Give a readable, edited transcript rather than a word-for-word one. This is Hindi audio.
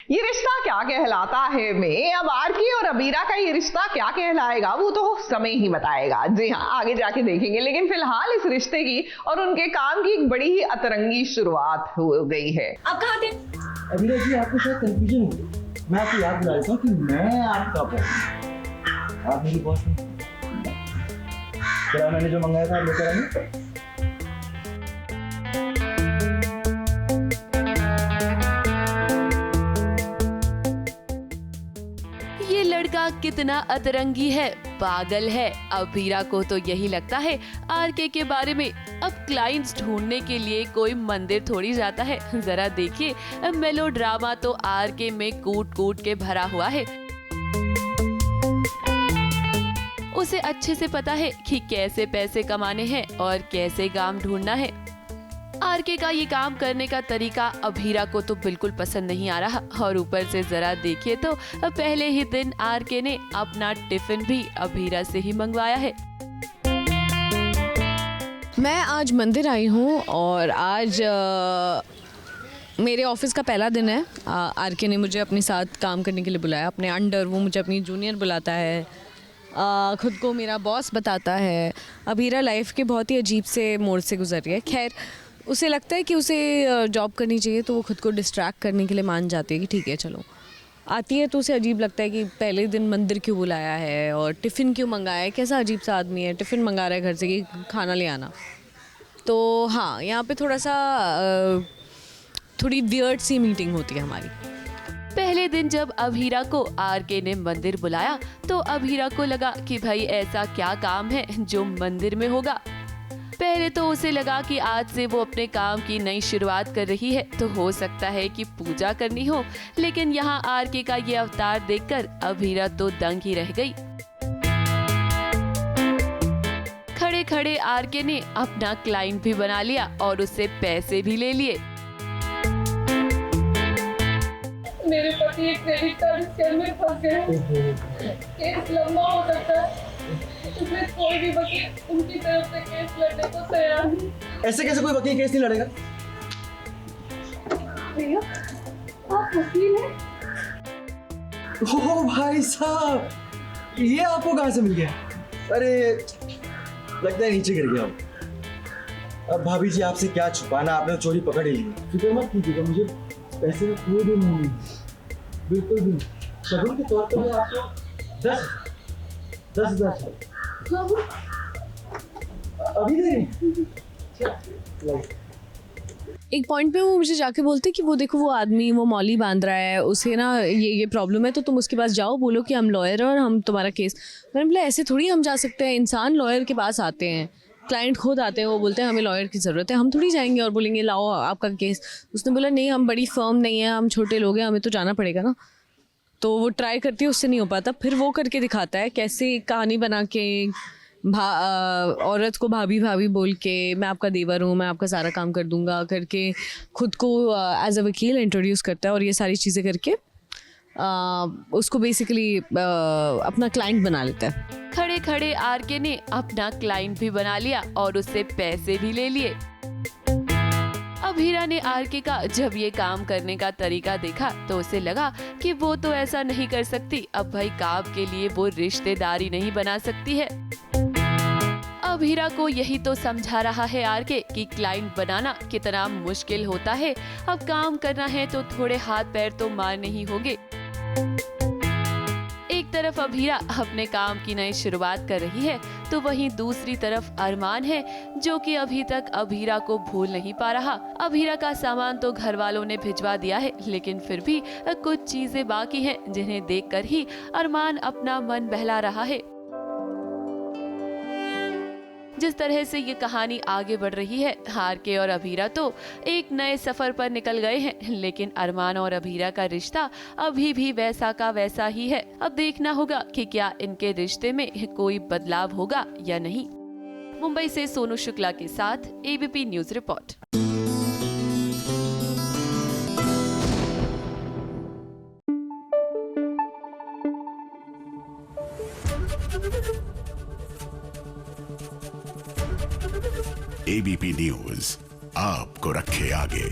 ये रिश्ता क्या कहलाता है में अब आरके और अबीरा का ये रिश्ता क्या कहलाएगा वो तो समय ही बताएगा। जी हाँ, आगे जाके देखेंगे। लेकिन फिलहाल इस रिश्ते की और उनके काम की एक बड़ी ही अतरंगी शुरुआत हो गई है। आप कहाँ थे? अबीरा जी, आपको शायद कंफ्यूजन हो। मैं आपको याद दिला देता हूँ कि मैं आपका बॉस, आप मेरी बॉस नहीं। क्या मैंने जो मंगाया था आप लेकर आए? ये लड़का कितना अतरंगी है, पागल है। अबीरा को तो यही लगता है आरके के बारे में। अब क्लाइंट्स ढूंढने के लिए कोई मंदिर थोड़ी जाता है। जरा देखिए, मेलोड्रामा तो आरके में कूट कूट के भरा हुआ है। उसे अच्छे से पता है कि कैसे पैसे कमाने हैं और कैसे काम ढूंढना है। आरके का ये काम करने का तरीका अबीरा को तो बिल्कुल पसंद नहीं आ रहा। और ऊपर से जरा देखिए तो पहले ही दिन आरके ने अपना टिफिन भी अबीरा से ही मंगवाया है। मैं आज मंदिर आई हूँ और आज मेरे ऑफिस का पहला दिन है। आरके ने मुझे अपने साथ काम करने के लिए बुलाया, अपने अंडर। वो मुझे अपनी जूनियर बुलाता है, खुद को मेरा बॉस बताता है। अबीरा लाइफ के बहुत ही अजीब से मोड़ से गुजर रही है। खैर, उसे लगता है कि उसे जॉब करनी चाहिए, तो वो खुद को डिस्ट्रैक्ट करने के लिए मान जाती है कि ठीक है चलो। आती है तो उसे अजीब लगता है कि पहले दिन मंदिर क्यों बुलाया है और टिफ़िन क्यों मंगाया है। कैसा अजीब सा आदमी है, टिफ़िन मंगा रहा है घर से कि खाना ले आना। तो हाँ, यहाँ पे थोड़ी वियर्ड सी मीटिंग होती है हमारी। पहले दिन जब अबीरा को आरके ने मंदिर बुलाया तो अबीरा को लगा कि भाई ऐसा क्या काम है जो मंदिर में होगा। पहले तो उसे लगा कि आज से वो अपने काम की नई शुरुआत कर रही है, तो हो सकता है कि पूजा करनी हो। लेकिन यहाँ आरके का ये अवतार देखकर अबीरा तो दंग ही रह गई। खड़े खड़े आरके ने अपना क्लाइंट भी बना लिया और उससे पैसे भी ले लिए। मेरे पति एक क्रेडिट कार्ड स्कैम में फंस गए। केस लंबा हो सकता है, इसमें कोई भी वकील उनकी तरफ से केस लड़ने को तैयार नहीं। ऐसे कैसे कोई वकील केस नहीं लड़ेगा? भैया, आप वकील हैं? ओह भाई साहब, ये आपको कहाँ से मिल गया? अरे लगता है नीचे गिर गया। अब भाभी जी आपसे क्या छुपाना, आपने चोरी पकड़ ही ली। फिक्र मत कीजिएगा, मुझे पैसे का कोई भी नहीं, बिल्कुल भी। शगुन के तौर पर मैं आपको 10,000 अभी नहीं। एक पॉइंट पे वो मुझे जाके बोलते कि वो देखो वो आदमी, वो मौली बांध रहा है, उसे ना ये प्रॉब्लम है, तो तुम उसके पास जाओ, बोलो कि हम लॉयर हैं और हम तुम्हारा केस। मैंने बोला ऐसे थोड़ी हम जा सकते हैं। इंसान लॉयर के पास आते हैं, क्लाइंट खुद आते हैं, वो बोलते हैं हमें लॉयर की ज़रूरत है, हम थोड़ी जाएंगे और बोलेंगे लाओ आपका केस। उसने बोला नहीं, हम बड़ी फर्म नहीं है, हम छोटे लोग हैं, हमें तो जाना पड़ेगा ना। तो वो ट्राई करती है, उससे नहीं हो पाता। फिर वो करके दिखाता है कैसे कहानी बना के औरत को भाभी भाभी बोल के, मैं आपका देवर हूँ, मैं आपका सारा काम कर दूंगा करके खुद को एज अ वकील इंट्रोड्यूस करता है और ये सारी चीज़ें करके उसको बेसिकली अपना क्लाइंट बना लेता है। खड़े खड़े आरके ने अपना क्लाइंट भी बना लिया और उससे पैसे भी ले लिए। अबीरा ने आरके का जब ये काम करने का तरीका देखा तो उसे लगा कि वो तो ऐसा नहीं कर सकती। अब भाई काम के लिए वो रिश्तेदारी नहीं बना सकती है। अबीरा को यही तो समझा रहा है आरके कि क्लाइंट बनाना कितना मुश्किल होता है। अब काम करना है तो थोड़े हाथ पैर तो मारने ही होंगे। एक तरफ अबीरा अपने काम की नई शुरुआत कर रही है तो वहीं दूसरी तरफ अरमान है जो कि अभी तक अबीरा को भूल नहीं पा रहा। अबीरा का सामान तो घर वालों ने भिजवा दिया है, लेकिन फिर भी कुछ चीजें बाकी हैं जिन्हें देखकर ही अरमान अपना मन बहला रहा है। जिस तरह से ये कहानी आगे बढ़ रही है, आरके और अबीरा तो एक नए सफर पर निकल गए हैं, लेकिन अरमान और अबीरा का रिश्ता अभी भी वैसा का वैसा ही है। अब देखना होगा कि क्या इनके रिश्ते में कोई बदलाव होगा या नहीं। मुंबई से सोनू शुक्ला के साथ ABP news report. ABP news आपको रखे आगे।